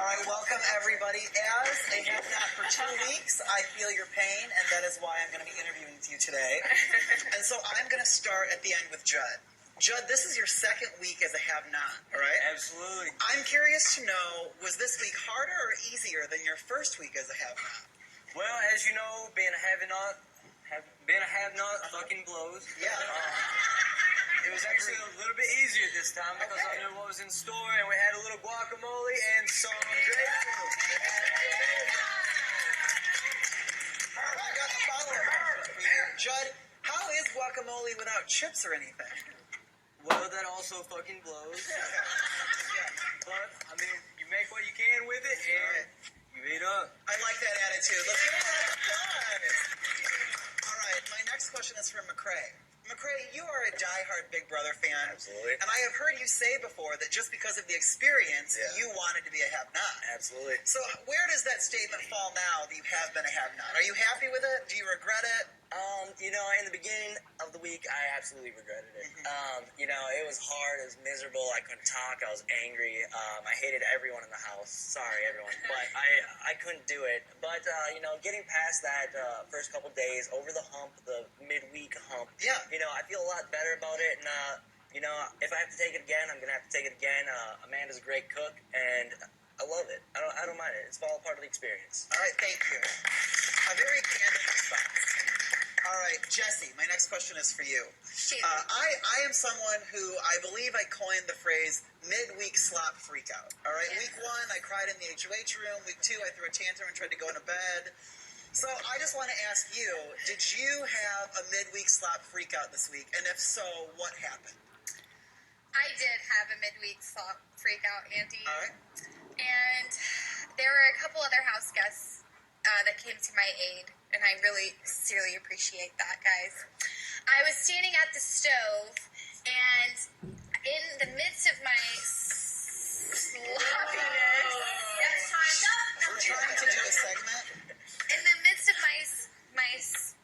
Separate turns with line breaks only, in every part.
All right, welcome everybody. As a have not for 2 weeks, I feel your pain, and that is why I'm going to be interviewing with you today. And so I'm going to start at the end with Judd. Judd, this is your second week as a have-not, all right?
Absolutely.
I'm curious to know, was this week harder or easier than your first week as a have-not?
Well, as you know, being a have-not fucking blows.
Yeah.
It was actually a little bit easier this time because I knew what was in store, and we had a little guacamole and some grapefruit.
All right, I got the follow-up question for you. Judd, how is guacamole without chips or anything?
Well, that also fucking blows. But, I mean, you make what you can with it, and you eat up.
I like that attitude. Let's give it a round of applause. All right, my next question is from McCrae. McCrae, you are a diehard Big Brother fan.
Absolutely.
And I have heard you say before that just because of the experience, you wanted to be a have-not.
Absolutely.
So where does that statement fall now that you have been a have-not? Are you happy with it? Do you regret it?
You know, in the beginning of the week, I absolutely regretted it. You know, it was hard. It was miserable. I couldn't talk. I was angry. I hated everyone in the house. Sorry, everyone. But I couldn't do it. But, you know, getting past that first couple days, over the hump, the midweek hump, you know, I feel a lot better about it. And, you know, if I have to take it again, I'm going to have to take it again. Amanda's a great cook, and I love it. I don't mind it. It's all part of the experience.
All right, thank you. A very candid response. All right, Jessie, my next question is for you. I am someone who I believe I coined the phrase midweek slop freakout. All right, Week 1, I cried in the HOH room. Week 2, I threw a tantrum and tried to go into bed. So I just want to ask you, did you have a midweek slop freakout this week? And if so, what happened?
I did have a midweek slop freakout, Andy.
All right.
And there were a couple other house guests that came to my aid, and I really sincerely appreciate that, guys. I was standing at the stove, and in the midst of my sloppiness,
We're trying to do a segment.
in the midst of my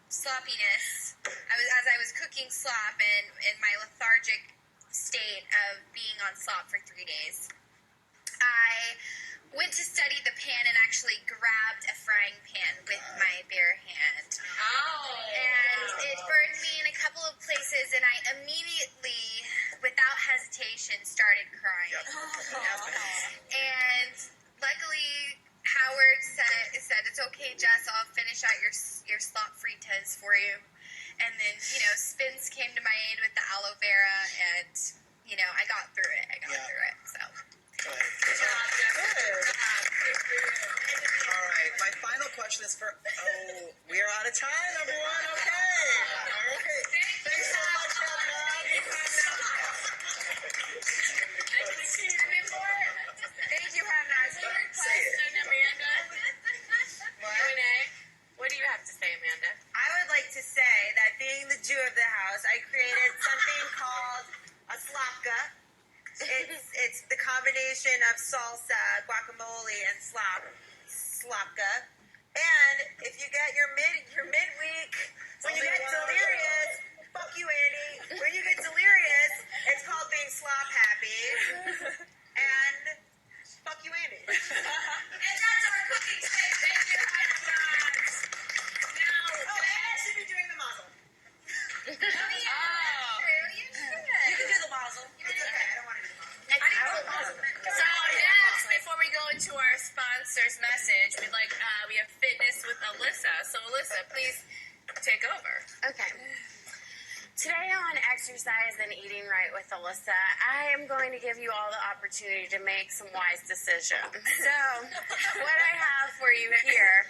sloppiness, as I was cooking slop and in my lethargic state of being on slop for 3 days, I went to study the pan and actually grabbed a frying pan with my bare hand. And it burned me in a couple of places, and I immediately, without hesitation, started crying. And luckily, Howard said, it's okay, Jess, I'll finish out your slop fritas for you. And then, you know, Spence came to my aid with the aloe vera, and, you know, I got through it. So.
Good job, Good. All right, my final question is for... Oh, we are out of time, everyone. Okay. Thanks so much, Have-Not.
Thank you, Have-Not. Question, Amanda. Renee, what do you have to say, Amanda?
I would like to say that being the Jew of the house, I created something called a slapka. It's the combination of salsa, guacamole, and slapka. And if you get your midweek, when you get delirious, fuck you, Andy. When you get delirious, it's called being slop happy. And fuck you, Andy.
And that's our cooking space. Thank you, Have-Nots. Now,
I should be doing the muzzle.
You
You can do the muzzle. It's okay. I don't want to do the muzzle.
so next, before we go into our sponsor's message, we have fitness with Elissa. So Elissa, please take over.
Okay. Today on Exercise and Eating Right with Elissa, I am going to give you all the opportunity to make some wise decisions. So, what I have for you here,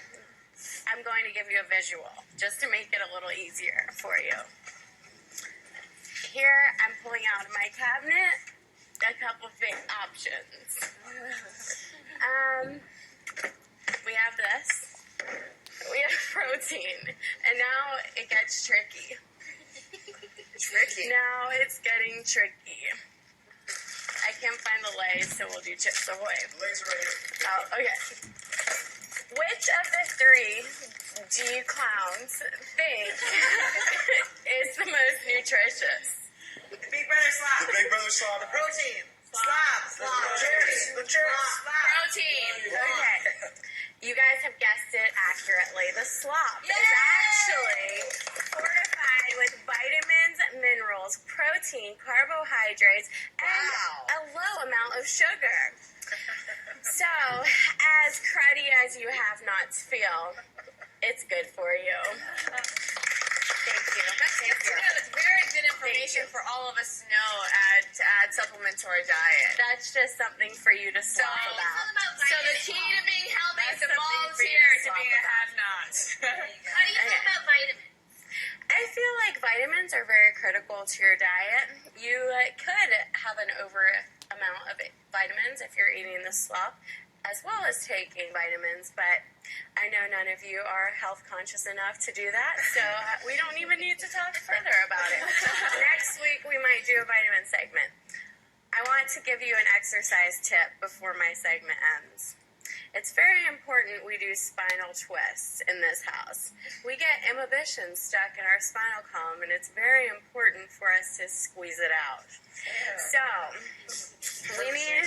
I'm going to give you a visual, just to make it a little easier for you. Here, I'm pulling out of my cabinet a couple big options. We have this. We have protein. And now it gets tricky. Now it's getting tricky. I can't find the Lay's, so we'll do Chips Ahoy.
Legs right here.
Oh, okay. Which of the three do you clowns think is the most nutritious?
Big Brother slop.
The Big Brother slop.
Protein. Slop. Cheers. The cheers. Slop.
protein.
Okay. You guys have guessed it accurately. The slop is actually fortified with vitamins, minerals, protein, carbohydrates, and a low amount of sugar. So, as cruddy as you have nots feel, it's good for you. Thank you.
That's good to know. It's very good information for all of us to know to add supplement to our diet.
That's just something for you to
So,
slop about.
so the key to being healthy is to
That's something for you
volunteer
to
to
slop
being a
about.
have-not.
How do you feel about vitamins?
I feel like vitamins are very critical to your diet. You could have an over amount of vitamins if you're eating the slop, as well as taking vitamins, but I know none of you are health conscious enough to do that, so we don't even need to talk further about it. Next week we might do a vitamin segment. I want to give you an exercise tip before my segment ends. It's very important we do spinal twists in this house. We get immobilization stuck in our spinal column, and it's very important for us to squeeze it out. So, we need,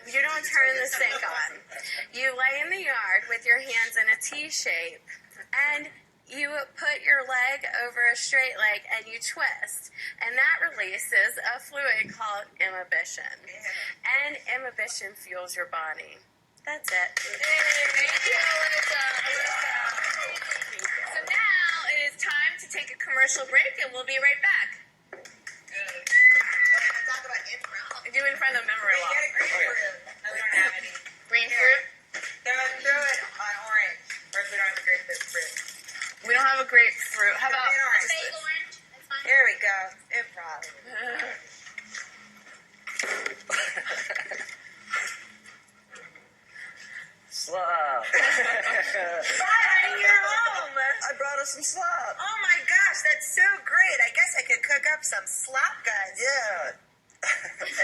you don't turn the sink on. You lay in the yard with your hands in a T shape, and you put your leg over a straight leg and you twist, and that releases a fluid called immobilization. And immobilization fuels your body. That's it.
Thank you, Elissa. So now it is time to take a commercial break, and we'll be right back.
Talk about in-front.
Do in front of memory law.
Get a grapefruit. No, we don't have any.
Green fruit?
Throw it on orange. Or if we don't have a grapefruit.
We don't have a grapefruit. How about
An orange.
Fake orange. That's fine.
Here we go. Improv.
Slop.
Bye, you're home.
I brought us some slop.
Oh my gosh, that's so great. I guess I could cook up some slop, guys.
Yeah.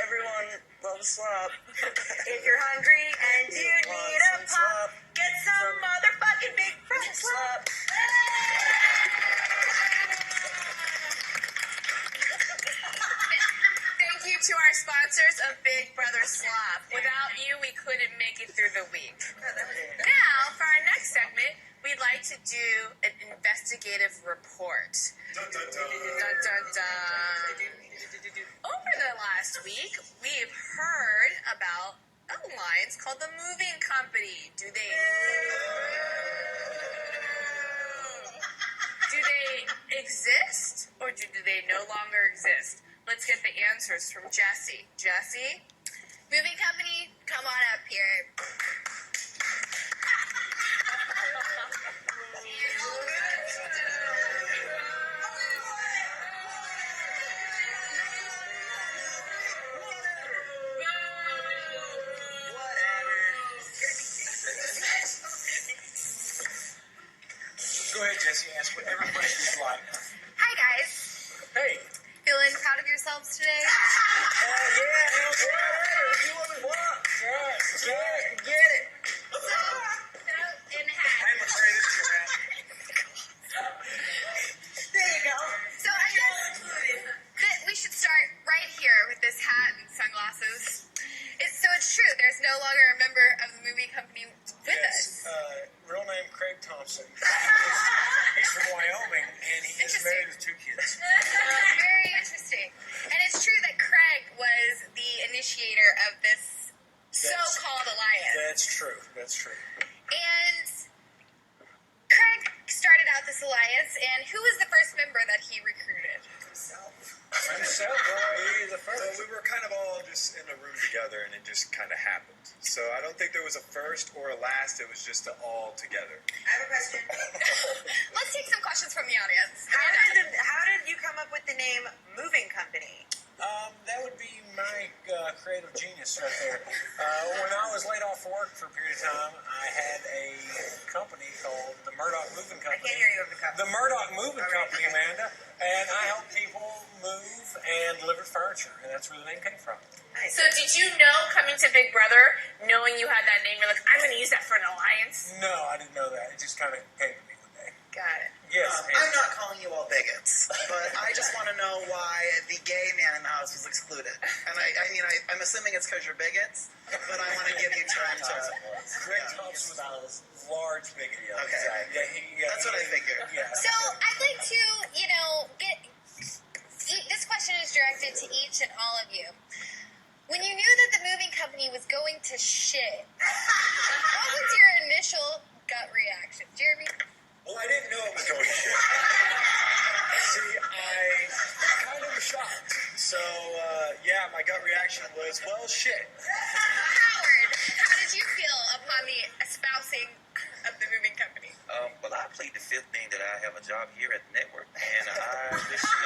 Everyone loves slop.
If you're hungry and you need a
some
pop,
slop.
get some motherfucking big brother slop.
thank you to our sponsors of Big Brother Slop. Without you, we couldn't make it through the week. Now, for our next segment, we'd like to do an investigative report. Dun, dun, dun. Over the last week, we've heard about a alliance called the Moving Company. Do they exist, or do they no longer exist? Let's get the answers from Jessie. Jessie?
Moving company, come on up here.
Go ahead, Jessie. Ask whatever question you like.
Hi guys.
Hey.
Feeling proud of yourselves today?
Yeah, do what we want. Get it.
So, in
Hey,
hat.
McCrae, this is your hat.
There you go.
So I guess that we should start right here with this hat and sunglasses. It's true. There's no longer a member of the movie company with
Yes.
us.
Real name Craig Thompson. He's from Wyoming, and he is
Interesting.
married with 2 kids.
Very interesting. And it's true that Craig was the initiator of this so-called alliance.
That's true. That's true.
And Craig started out this alliance, and who was the first member that he recruited?
Himself, he is the
So
first.
we were kind of all just in a room together, and it just kind of happened. So I don't think there was a first or a last. It was just an all together.
I have a question.
Let's take some questions from the audience.
How did you come up with the name Moving Company?
That would be my creative genius right there. When I was laid off work for a period of time, I had a company called the Murdoch Moving
I
Company.
can't hear you over the cup.
The Murdoch Moving Company, Amanda, and I helped people move and deliver furniture, and that's where the name came from.
Nice.
So did you know coming to Big Brother, knowing you had that name, you're like, I'm going to use that for an alliance?
No, I didn't know that. It just kind of came to me one day.
Got it.
Yes.
I'm not calling you all bigots, but I just want to know why the gay man in the house was excluded. And I'm assuming it's because you're bigots, but I want to give you time to.
Greg Thompson was large bigoted.
Okay.
Exactly. Yeah,
That's what I figured.
Yeah.
So I'd like to, get. This question is directed to each and all of you. When you knew that the moving company was going to shit, what was your initial gut reaction, Jeremy?
Well, I didn't know it was going to shit. See, I kind of was shocked. So, yeah, my gut reaction was, well, shit.
Howard, how did you feel upon the espousing of the moving company?
Well, I plead the fifth thing that I have a job here at the network, and I wish you